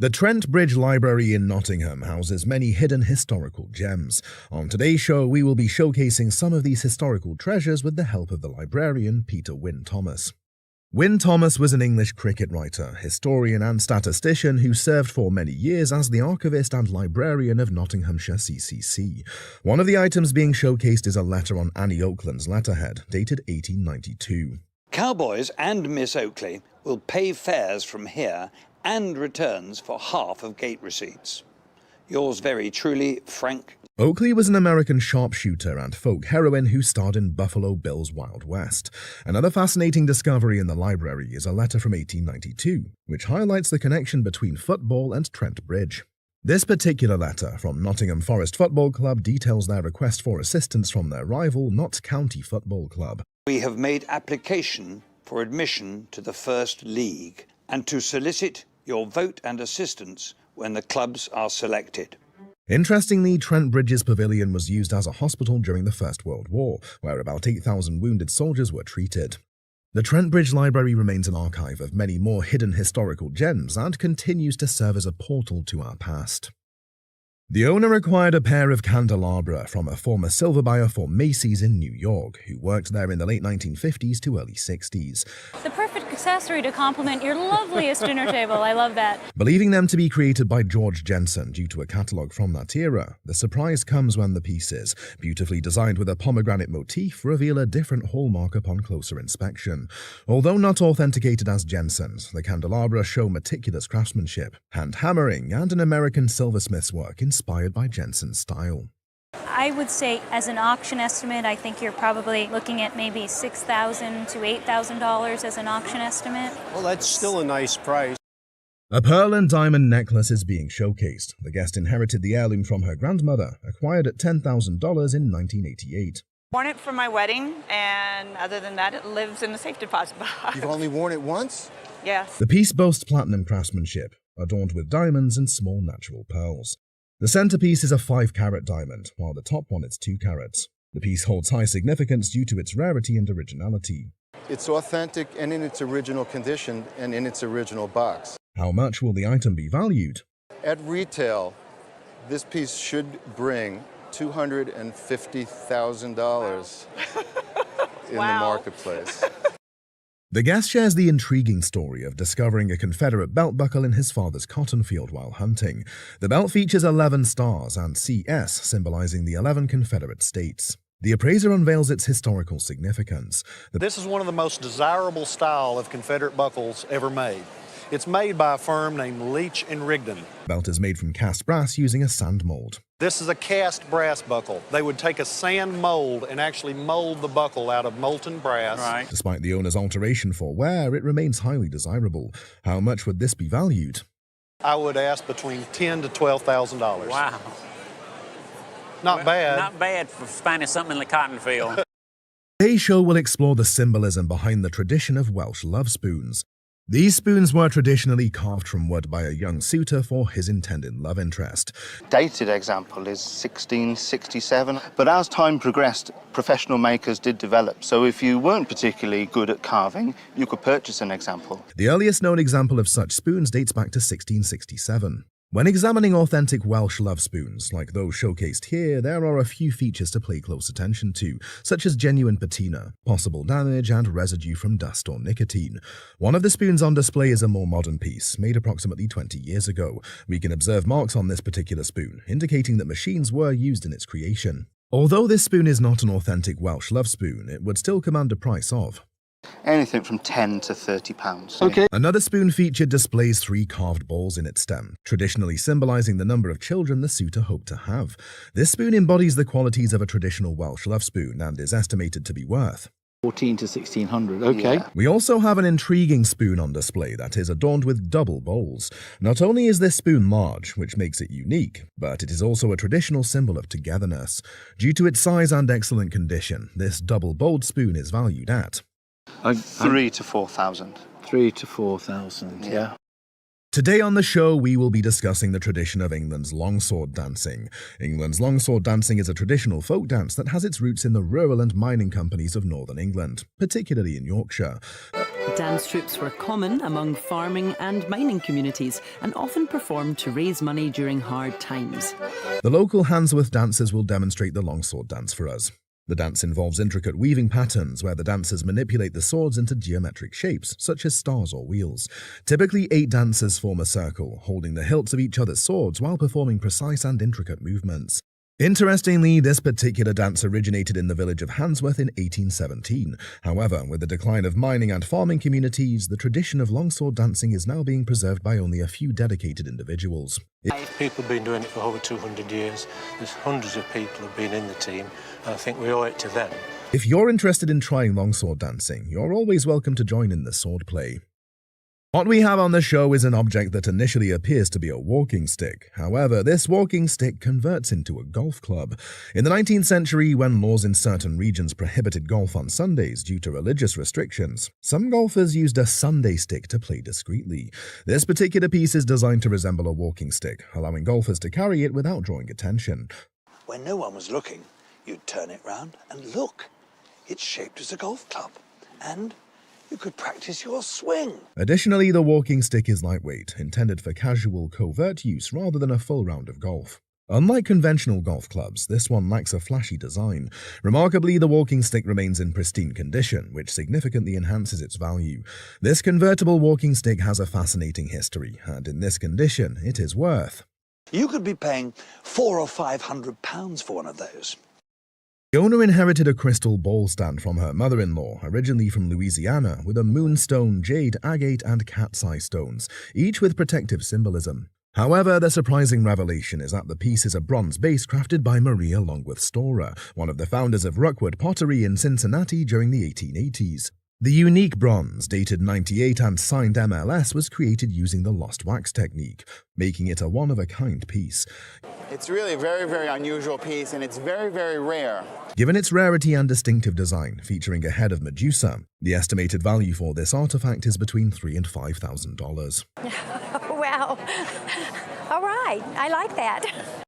Speaker 1: The Trent Bridge Library in Nottingham houses many hidden historical gems. On today's show, we will be showcasing some of these historical treasures with the help of the librarian Peter Wynne Thomas. Wynne Thomas was an English cricket writer, historian and statistician who served for many years as the archivist and librarian of Nottinghamshire CCC. One of the items being showcased is a letter on Annie Oakland's letterhead, dated 1892.
Speaker 26: Cowboys and Miss Oakley will pay fares from here and returns for half of gate receipts. Yours very truly, Frank.
Speaker 1: Oakley was an American sharpshooter and folk heroine who starred in Buffalo Bill's Wild West. Another fascinating discovery in the library is a letter from 1892, which highlights the connection between football and Trent Bridge. This particular letter from Nottingham Forest Football Club details their request for assistance from their rival Notts County Football Club.
Speaker 26: We have made application for admission to the First League and to solicit your vote and assistance when the clubs are selected.
Speaker 1: Interestingly, Trent Bridge's pavilion was used as a hospital during the First World War, where about 8,000 wounded soldiers were treated. The Trent Bridge Library remains an archive of many more hidden historical gems and continues to serve as a portal to our past. The owner acquired a pair of candelabra from a former silver buyer for Macy's in New York, who worked there in the late 1950s to early 60s.
Speaker 5: The perfect accessory to complement your loveliest dinner table. I love that.
Speaker 1: Believing them to be created by George Jensen due to a catalogue from that era, the surprise comes when the pieces, beautifully designed with a pomegranate motif, reveal a different hallmark upon closer inspection. Although not authenticated as Jensen's, the candelabra show meticulous craftsmanship, hand hammering, and an American silversmith's work inspired by Jensen's style.
Speaker 5: I would say, as an auction estimate, I think you're probably looking at maybe $6,000 to $8,000 as an auction estimate.
Speaker 25: Well, that's still a nice price.
Speaker 1: A pearl and diamond necklace is being showcased. The guest inherited the heirloom from her grandmother, acquired at $10,000 in 1988.
Speaker 9: Worn it for my wedding, and other than that, it lives in the safe deposit box.
Speaker 23: You've only worn it once?
Speaker 9: Yes.
Speaker 1: The piece boasts platinum craftsmanship, adorned with diamonds and small natural pearls. The centerpiece is a 5-carat diamond, while the top one is 2 carats. The piece holds high significance due to its rarity and originality.
Speaker 23: It's authentic and in its original condition and in its original box.
Speaker 1: How much will the item be valued?
Speaker 23: At retail, this piece should bring $250,000 in the marketplace.
Speaker 1: The guest shares the intriguing story of discovering a Confederate belt buckle in his father's cotton field while hunting. The belt features 11 stars and CS, symbolizing the 11 Confederate states. The appraiser unveils its historical significance.
Speaker 10: This is one of the most desirable style of Confederate buckles ever made. It's made by a firm named Leach & Rigdon.
Speaker 1: The belt is made from cast brass using a sand mold.
Speaker 10: This is a cast brass buckle. They would take a sand mold and actually mold the buckle out of molten brass.
Speaker 1: Right. Despite the owner's alteration for wear, it remains highly desirable. How much would this be valued?
Speaker 10: I would ask between $10,000 to $12,000.
Speaker 11: Wow.
Speaker 10: Not bad.
Speaker 11: Not bad for finding something in the cotton field.
Speaker 1: Today's show will explore the symbolism behind the tradition of Welsh love spoons. These spoons were traditionally carved from wood by a young suitor for his intended love interest.
Speaker 3: Dated example is 1667, but as time progressed, professional makers did develop. So if you weren't particularly good at carving, you could purchase an example.
Speaker 1: The earliest known example of such spoons dates back to 1667. When examining authentic Welsh love spoons, like those showcased here, there are a few features to pay close attention to, such as genuine patina, possible damage, and residue from dust or nicotine. One of the spoons on display is a more modern piece, made approximately 20 years ago. We can observe marks on this particular spoon, indicating that machines were used in its creation. Although this spoon is not an authentic Welsh love spoon, it would still command a price of
Speaker 3: anything from £10 to £30.
Speaker 1: Okay. Another spoon featured displays 3 carved balls in its stem, traditionally symbolizing the number of children the suitor hoped to have. This spoon embodies the qualities of a traditional Welsh love spoon and is estimated to be worth
Speaker 11: 14 to 1600, okay.
Speaker 1: Yeah. We also have an intriguing spoon on display that is adorned with double bowls. Not only is this spoon large, which makes it unique, but it is also a traditional symbol of togetherness. Due to its size and excellent condition, this double-bowled spoon is valued at
Speaker 3: 3 to 4,000.
Speaker 11: 3 to 4,000, yeah.
Speaker 1: Today on the show, we will be discussing the tradition of England's longsword dancing. England's longsword dancing is a traditional folk dance that has its roots in the rural and mining companies of northern England, particularly in Yorkshire.
Speaker 18: Dance troupes were common among farming and mining communities and often performed to raise money during hard times.
Speaker 1: The local Handsworth dancers will demonstrate the longsword dance for us. The dance involves intricate weaving patterns where the dancers manipulate the swords into geometric shapes, such as stars or wheels. Typically, 8 dancers form a circle, holding the hilts of each other's swords while performing precise and intricate movements. Interestingly, this particular dance originated in the village of Handsworth in 1817. However, with the decline of mining and farming communities, the tradition of longsword dancing is now being preserved by only a few dedicated individuals.
Speaker 13: People have been doing it for over 200 years. There's hundreds of people have been in the team, and I think we owe it to them.
Speaker 1: If you're interested in trying longsword dancing, you're always welcome to join in the sword play. What we have on the show is an object that initially appears to be a walking stick. However, this walking stick converts into a golf club. In the 19th century, when laws in certain regions prohibited golf on Sundays due to religious restrictions, some golfers used a Sunday stick to play discreetly. This particular piece is designed to resemble a walking stick, allowing golfers to carry it without drawing attention.
Speaker 26: When no one was looking, you'd turn it round and look. It's shaped as a golf club. And you could practice your swing.
Speaker 1: Additionally, the walking stick is lightweight, intended for casual, covert use rather than a full round of golf. Unlike conventional golf clubs, this one lacks a flashy design. Remarkably, the walking stick remains in pristine condition, which significantly enhances its value. This convertible walking stick has a fascinating history, and in this condition, it is worth.
Speaker 26: You could be paying £400 or £500 for one of those.
Speaker 1: The owner inherited a crystal ball stand from her mother-in-law, originally from Louisiana, with a moonstone, jade, agate, and cat's eye stones, each with protective symbolism. However, the surprising revelation is that the piece is a bronze base crafted by Maria Longworth Storer, one of the founders of Rookwood pottery in Cincinnati during the 1880s. The unique bronze, dated 98 and signed MLS, was created using the lost wax technique, making it a one-of-a-kind piece.
Speaker 14: It's really a very, very unusual piece, and it's very, very rare.
Speaker 1: Given its rarity and distinctive design, featuring a head of Medusa, the estimated value for this artifact is between $3,000 and $5,000.
Speaker 22: Wow. All right, I like that.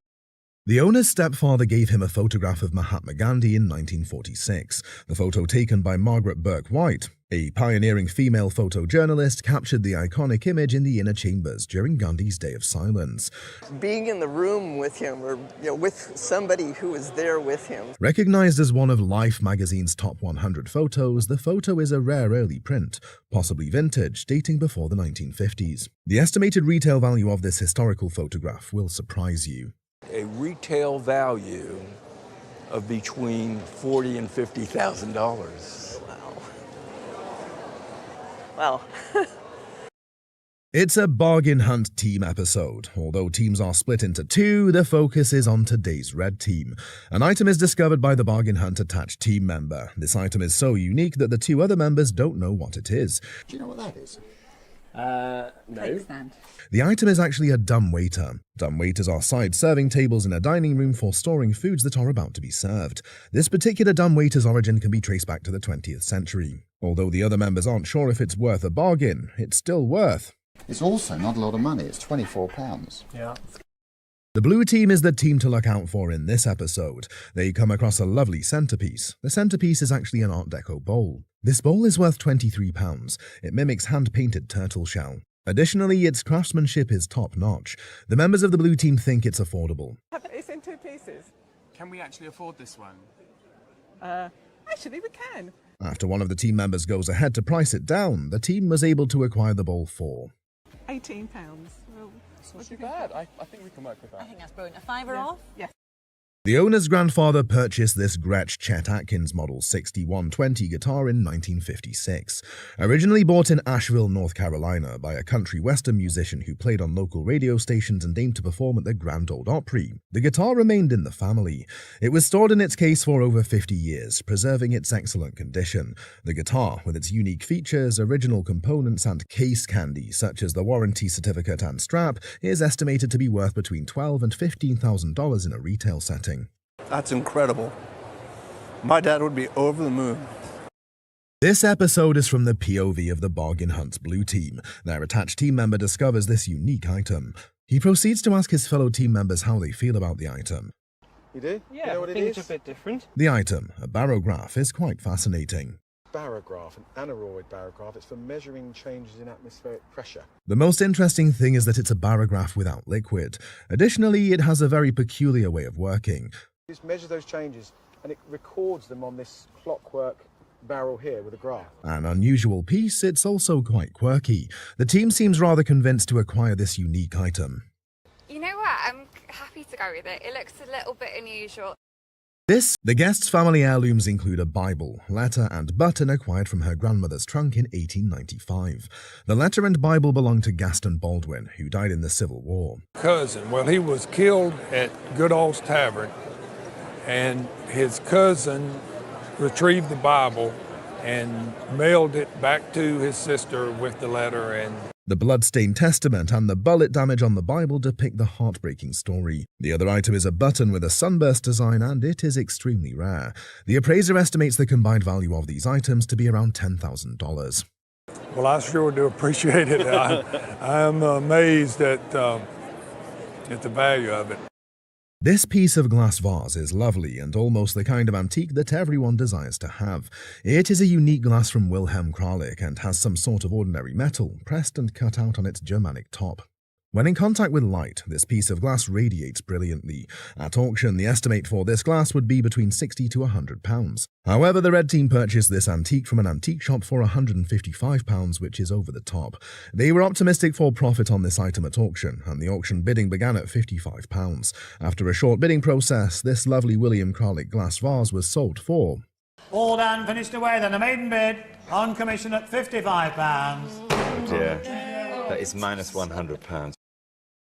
Speaker 1: The owner's stepfather gave him a photograph of Mahatma Gandhi in 1946. The photo, taken by Margaret Burke White, a pioneering female photojournalist, captured the iconic image in the inner chambers during Gandhi's day of silence.
Speaker 15: Being in the room with him, or with somebody who was there with him.
Speaker 1: Recognized as one of Life magazine's top 100 photos, the photo is a rare early print, possibly vintage, dating before the 1950s. The estimated retail value of this historical photograph will surprise you.
Speaker 16: A retail value of between $40,000 and $50,000.
Speaker 15: Wow.
Speaker 1: It's a bargain hunt team episode. Although teams are split into 2, the focus is on today's red team. An item is discovered by the bargain hunt attached team member. This item is so unique that the 2 other members don't know what it is.
Speaker 23: Do you know what that is?
Speaker 6: No.
Speaker 1: The item is actually a dumbwaiter. Dumbwaiters are side serving tables in a dining room for storing foods that are about to be served. This particular dumbwaiter's origin can be traced back to the 20th century. Although the other members aren't sure if it's worth a bargain, it's still worth.
Speaker 7: It's also not a lot of money, it's £24.
Speaker 6: Yeah.
Speaker 1: The blue team is the team to look out for in this episode. They come across a lovely centerpiece. The centerpiece is actually an Art Deco bowl. This bowl is worth £23. It mimics hand-painted turtle shell. Additionally, its craftsmanship is top-notch. The members of the blue team think it's affordable.
Speaker 15: It's in 2 pieces.
Speaker 6: Can we actually afford this one?
Speaker 15: Actually, we can.
Speaker 1: After one of the team members goes ahead to price it down, the team was able to acquire the bowl for
Speaker 15: £18. Well,
Speaker 6: it's not too bad. I think we can work with that.
Speaker 19: I think that's brilliant. A fiver off?
Speaker 15: Yes.
Speaker 1: The owner's grandfather purchased this Gretsch Chet Atkins Model 6120 guitar in 1956. Originally bought in Asheville, North Carolina by a country western musician who played on local radio stations and aimed to perform at the Grand Ole Opry, the guitar remained in the family. It was stored in its case for over 50 years, preserving its excellent condition. The guitar, with its unique features, original components, and case candy, such as the warranty certificate and strap, is estimated to be worth between $12,000 and $15,000 in a retail setting.
Speaker 8: That's incredible. My dad would be over the moon.
Speaker 1: This episode is from the POV of the Bargain Hunt's blue team. Their attached team member discovers this unique item. He proceeds to ask his fellow team members how they feel about the item.
Speaker 8: You do?
Speaker 6: Yeah,
Speaker 8: you know what
Speaker 6: I think it's a bit different.
Speaker 1: The item, a barograph, is quite fascinating.
Speaker 8: Barograph, an aneroid barograph. It's for measuring changes in atmospheric pressure.
Speaker 1: The most interesting thing is that it's a barograph without liquid. Additionally, it has a very peculiar way of working.
Speaker 8: Just measure those changes and it records them on this clockwork barrel here with a graph.
Speaker 1: An unusual piece, it's also quite quirky. The team seems rather convinced to acquire this unique item.
Speaker 12: You know what? I'm happy to go with it. It looks a little bit unusual.
Speaker 1: The guest's family heirlooms include a Bible, letter, and button acquired from her grandmother's trunk in 1895. The letter and Bible belonged to Gaston Baldwin, who died in the Civil War.
Speaker 17: Cousin, well, he was killed at Goodall's Tavern, and his cousin retrieved the Bible and mailed it back to his sister with the letter. And
Speaker 1: the blood-stained testament and the bullet damage on the Bible depict the heartbreaking story. The other item is a button with a sunburst design, and it is extremely rare. The appraiser estimates the combined value of these items to be around $10,000.
Speaker 17: Well, I sure do appreciate it. I'm amazed at the value of it.
Speaker 1: This piece of glass vase is lovely and almost the kind of antique that everyone desires to have. It is a unique glass from Wilhelm Kralik and has some sort of ordinary metal pressed and cut out on its Germanic top. When in contact with light, this piece of glass radiates brilliantly. At auction, the estimate for this glass would be between £60 to £100. However, the red team purchased this antique from an antique shop for £155, which is over the top. They were optimistic for profit on this item at auction, and the auction bidding began at £55. After a short bidding process, this lovely William Kralik glass vase was sold for...
Speaker 20: All done, finished away then, a maiden bid, on commission at £55.
Speaker 21: Dear, that is minus £100.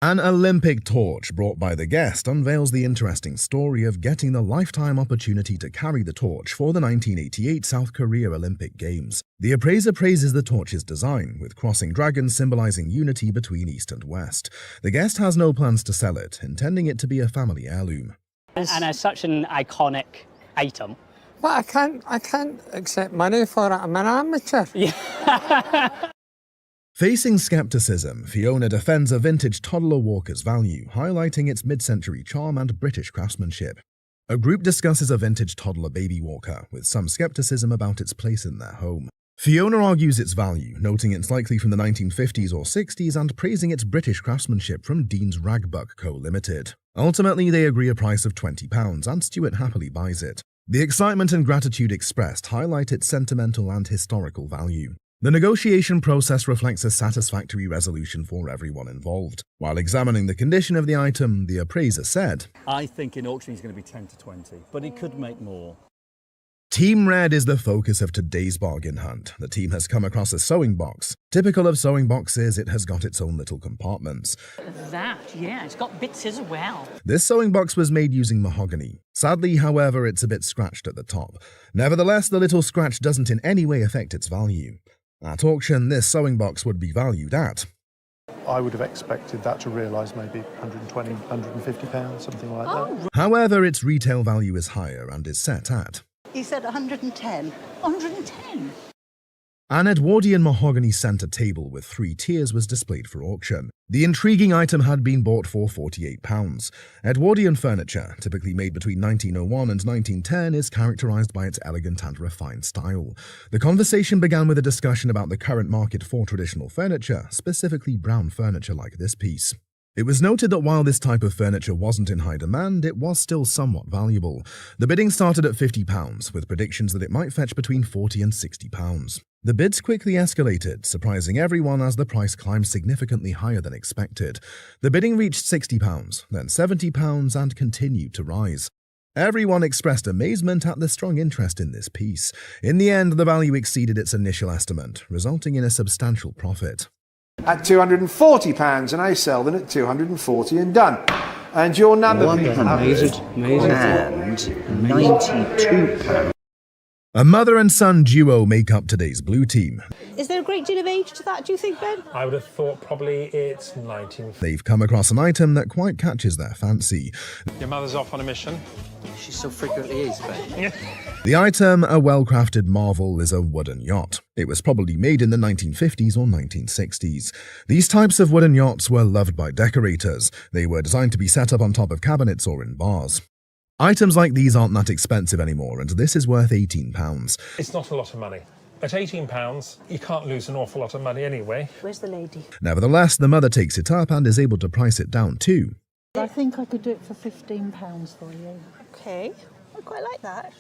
Speaker 1: An Olympic torch brought by the guest unveils the interesting story of getting the lifetime opportunity to carry the torch for the 1988 South Korea Olympic Games. The appraiser praises the torch's design, with crossing dragons symbolizing unity between East and West. The guest has no plans to sell it, intending it to be a family heirloom.
Speaker 6: And as such an iconic item.
Speaker 28: But I can't accept money for it. I'm an amateur.
Speaker 6: Yeah.
Speaker 1: Facing skepticism, Fiona defends a vintage toddler walker's value, highlighting its mid-century charm and British craftsmanship. A group discusses a vintage toddler baby walker, with some skepticism about its place in their home. Fiona argues its value, noting it's likely from the 1950s or 60s and praising its British craftsmanship from Dean's Ragbuck Co. Limited. Ultimately, they agree a price of £20 and Stuart happily buys it. The excitement and gratitude expressed highlight its sentimental and historical value. The negotiation process reflects a satisfactory resolution for everyone involved. While examining the condition of the item, the appraiser said,
Speaker 29: I think in auction he's going to be 10 to 20, but he could make more.
Speaker 1: Team Red is the focus of today's bargain hunt. The team has come across a sewing box. Typical of sewing boxes, it has got its own little compartments.
Speaker 6: It's got bits as well.
Speaker 1: This sewing box was made using mahogany. Sadly, however, it's a bit scratched at the top. Nevertheless, the little scratch doesn't in any way affect its value. At auction, this sewing box would be valued at
Speaker 2: I would have expected that to realise maybe 120, 150 pounds, something like that.
Speaker 1: However, its retail value is higher and is set at
Speaker 22: He said 110.
Speaker 6: 110?
Speaker 1: an Edwardian mahogany centre table with 3 tiers was displayed for auction. The intriguing item had been bought for £48. Edwardian furniture, typically made between 1901 and 1910, is characterised by its elegant and refined style. The conversation began with a discussion about the current market for traditional furniture, specifically brown furniture like this piece. It was noted that while this type of furniture wasn't in high demand, it was still somewhat valuable. The bidding started at £50, with predictions that it might fetch between £40 and £60. The bids quickly escalated, surprising everyone as the price climbed significantly higher than expected. The bidding reached £60, then £70, and continued to rise. Everyone expressed amazement at the strong interest in this piece. In the end, the value exceeded its initial estimate, resulting in a substantial profit.
Speaker 8: At £240 and I sell them at £240 and done. And your number,
Speaker 3: amazing. And £92.
Speaker 1: A mother and son duo make up today's blue team.
Speaker 22: Is there a great deal of age to that, do you think, Ben?
Speaker 13: I would have thought probably it's 19.
Speaker 1: They've come across an item that quite catches their fancy.
Speaker 13: Your mother's off on a mission.
Speaker 11: She so frequently is, Ben.
Speaker 1: The item, a well-crafted marvel, is a wooden yacht. It was probably made in the 1950s or 1960s. These types of wooden yachts were loved by decorators. They were designed to be set up on top of cabinets or in bars. Items like these aren't that expensive anymore, and this is worth £18.
Speaker 13: It's not a lot of money. At £18, you can't lose an awful lot of money anyway.
Speaker 22: Where's the lady?
Speaker 1: Nevertheless, the mother takes it up and is able to price it down too.
Speaker 22: I think I could do it for £15 for you. Okay, I quite like that.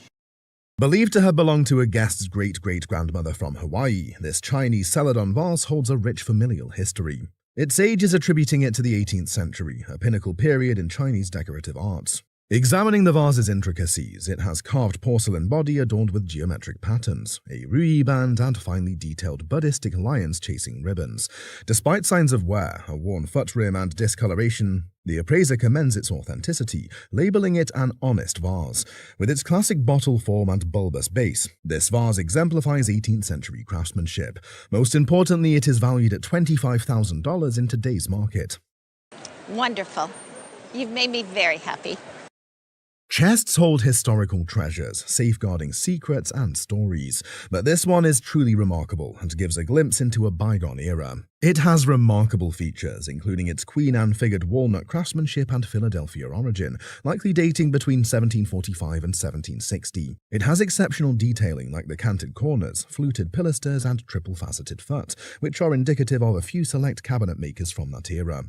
Speaker 1: Believed to have belonged to a guest's great-great-grandmother from Hawaii, this Chinese celadon vase holds a rich familial history. Its age is attributing it to the 18th century, a pinnacle period in Chinese decorative arts. Examining the vase's intricacies, it has carved porcelain body adorned with geometric patterns, a rui band, and finely detailed Buddhistic lions chasing ribbons. Despite signs of wear, a worn foot rim, and discoloration, the appraiser commends its authenticity, labelling it an honest vase. With its classic bottle form and bulbous base, this vase exemplifies 18th century craftsmanship. Most importantly, it is valued at $25,000 in today's market.
Speaker 22: Wonderful. You've made me very happy.
Speaker 1: Chests hold historical treasures, safeguarding secrets and stories, but this one is truly remarkable and gives a glimpse into a bygone era. It has remarkable features, including its Queen Anne figured walnut craftsmanship and Philadelphia origin, likely dating between 1745 and 1760. It has exceptional detailing like the canted corners, fluted pilasters, and triple-faceted foot, which are indicative of a few select cabinet makers from that era.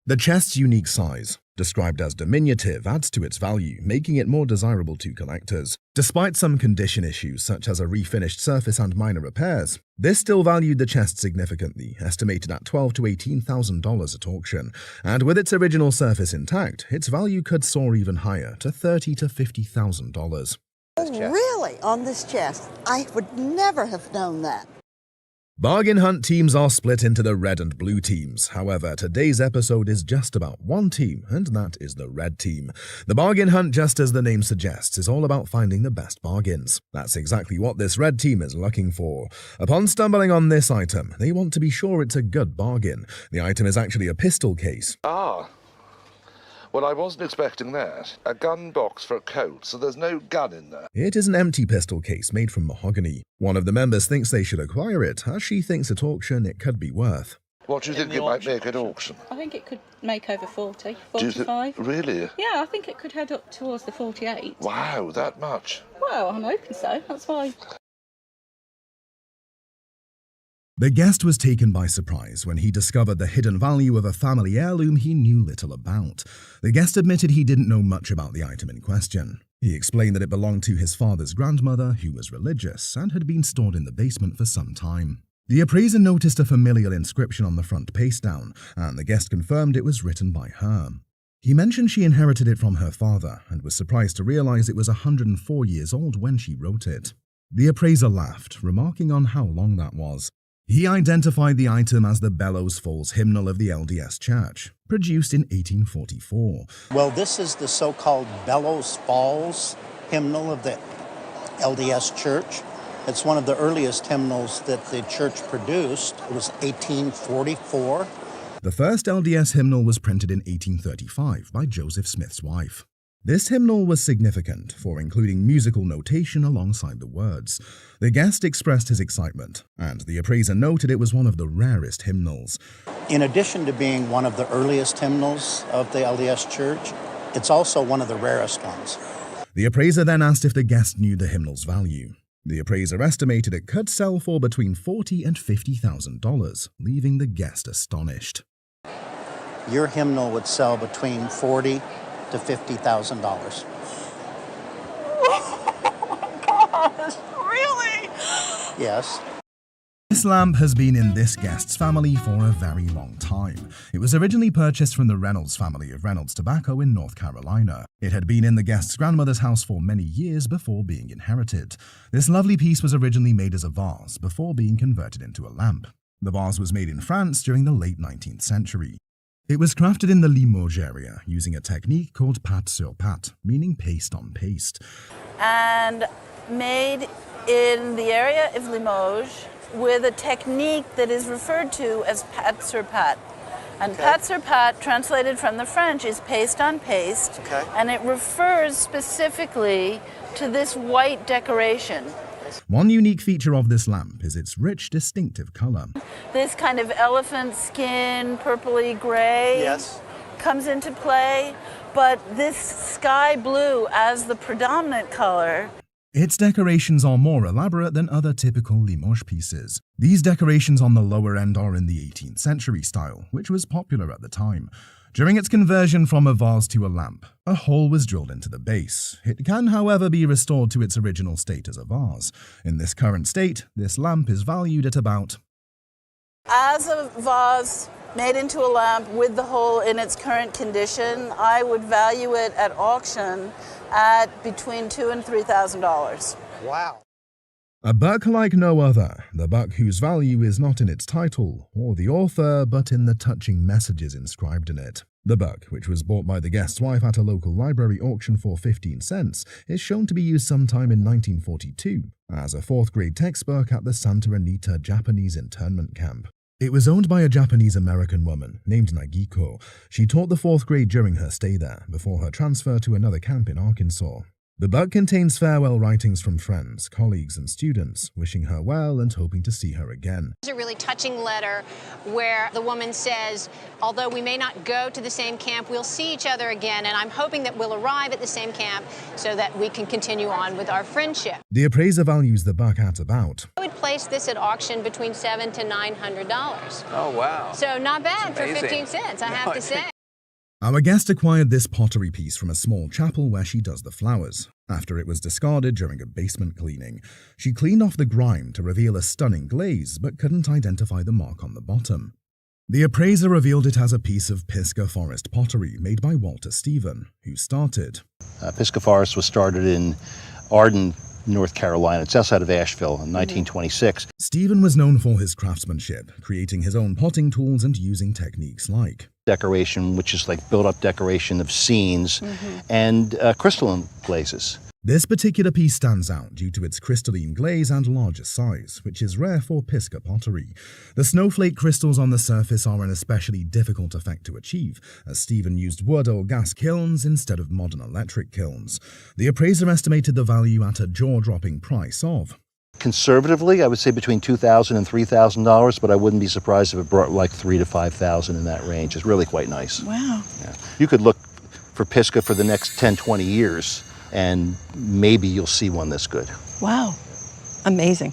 Speaker 1: The chest's unique size, described as diminutive, adds to its value, making it more desirable to collectors. Despite some condition issues such as a refinished surface and minor repairs, this still valued the chest significantly, estimated at $12,000 to $18,000 at auction, and with its original surface intact, its value could soar even higher to $30,000 to $50,000.
Speaker 22: Oh, really? On this chest? I would never have known that.
Speaker 1: Bargain hunt teams are split into the red and blue teams. However, today's episode is just about one team, and that is the red team. The bargain hunt, just as the name suggests, is all about finding the best bargains. That's exactly what this red team is looking for. Upon stumbling on this item, they want to be sure it's a good bargain. The item is actually a pistol case.
Speaker 4: Ah. Well, I wasn't expecting that. A gun box for a coat, so there's no gun in there.
Speaker 1: It is an empty pistol case made from mahogany. One of the members thinks they should acquire it, as she thinks at auction it could be worth.
Speaker 4: What do you think it might make at auction?
Speaker 5: I think it could make over 40,
Speaker 4: Do you
Speaker 5: 45.
Speaker 4: Really?
Speaker 5: Yeah, I think it could head up towards the 48.
Speaker 4: Wow, that much?
Speaker 5: Well, I'm hoping so. That's why.
Speaker 1: The guest was taken by surprise when he discovered the hidden value of a family heirloom he knew little about. The guest admitted he didn't know much about the item in question. He explained that it belonged to his father's grandmother, who was religious, and had been stored in the basement for some time. The appraiser noticed a familial inscription on the front paste down, and the guest confirmed it was written by her. He mentioned she inherited it from her father, and was surprised to realize it was 104 years old when she wrote it. The appraiser laughed, remarking on how long that was. He identified the item as the Bellows Falls hymnal of the LDS Church, produced in 1844.
Speaker 9: Well, this is the so-called Bellows Falls hymnal of the LDS Church. It's one of the earliest hymnals that the church produced. It was 1844.
Speaker 1: The first LDS hymnal was printed in 1835 by Joseph Smith's wife. This hymnal was significant for including musical notation alongside the words. The guest expressed his excitement, and the appraiser noted it was one of the rarest hymnals.
Speaker 9: In addition to being one of the earliest hymnals of the LDS Church, it's also one of the rarest ones.
Speaker 1: The appraiser then asked if the guest knew the hymnal's value. The appraiser estimated it could sell for between $40,000 and $50,000, leaving the guest astonished.
Speaker 9: Your hymnal would sell between $40,000 to $50,000.
Speaker 15: Oh, gosh, really?
Speaker 9: Yes.
Speaker 1: This lamp has been in this guest's family for a very long time. It was originally purchased from the Reynolds family of Reynolds Tobacco in North Carolina. It had been in the guest's grandmother's house for many years before being inherited. This lovely piece was originally made as a vase before being converted into a lamp. The vase was made in France during the late 19th century. It was crafted in the Limoges area using a technique called pâte sur pâte, meaning paste on paste.
Speaker 10: And made in the area of Limoges with a technique that is referred to as pâte sur pâte. And pâte sur pâte, translated from the French, is paste on paste, and it refers specifically to this white decoration.
Speaker 1: One unique feature of this lamp is its rich, distinctive color.
Speaker 10: This kind of elephant skin, purpley gray, comes into play, but this sky blue as the predominant color.
Speaker 1: Its decorations are more elaborate than other typical Limoges pieces. These decorations on the lower end are in the 18th century style, which was popular at the time. During its conversion from a vase to a lamp, a hole was drilled into the base. It can, however, be restored to its original state as a vase. In this current state, this lamp is valued at about...
Speaker 10: As a vase made into a lamp with the hole in its current condition, I would value it at auction at between $2,000 and $3,000.
Speaker 9: Wow.
Speaker 1: A buck like no other, the buck whose value is not in its title or the author, but in the touching messages inscribed in it. The buck, which was bought by the guest's wife at a local library auction for 15 cents, is shown to be used sometime in 1942 as a 4th grade textbook at the Santa Anita Japanese internment camp. It was owned by a Japanese-American woman named Nagiko. She taught the 4th grade during her stay there, before her transfer to another camp in Arkansas. The book contains farewell writings from friends, colleagues, and students, wishing her well and hoping to see her again.
Speaker 14: It's a really touching letter where the woman says, although we may not go to the same camp, we'll see each other again, and I'm hoping that we'll arrive at the same camp so that we can continue on with our friendship.
Speaker 1: The appraiser values the book at about...
Speaker 14: I would place this at auction between $700 to $900.
Speaker 16: Oh, wow.
Speaker 14: So not bad for 15 cents, I have to say.
Speaker 1: Our guest acquired this pottery piece from a small chapel where she does the flowers. After it was discarded during a basement cleaning, she cleaned off the grime to reveal a stunning glaze, but couldn't identify the mark on the bottom. The appraiser revealed it as a piece of Pisgah Forest pottery made by Walter Stephen, who started.
Speaker 18: Pisgah Forest was started in Arden, North Carolina. It's outside of Asheville in 1926.
Speaker 1: Stephen was known for his craftsmanship, creating his own potting tools and using techniques like
Speaker 18: decoration, which is like built-up decoration of scenes, and crystalline glazes.
Speaker 1: This particular piece stands out due to its crystalline glaze and larger size, which is rare for Pisgah pottery. The snowflake crystals on the surface are an especially difficult effect to achieve, as Stephen used wood or gas kilns instead of modern electric kilns. The appraiser estimated the value at a jaw-dropping price of...
Speaker 18: Conservatively, I would say between $2,000 and $3,000, but I wouldn't be surprised if it brought like $3,000 to $5,000 in that range. It's really quite nice.
Speaker 10: Wow.
Speaker 18: Yeah. You could look for Pisgah for the next 10, 20 years, and maybe you'll see one this good.
Speaker 10: Wow. Amazing.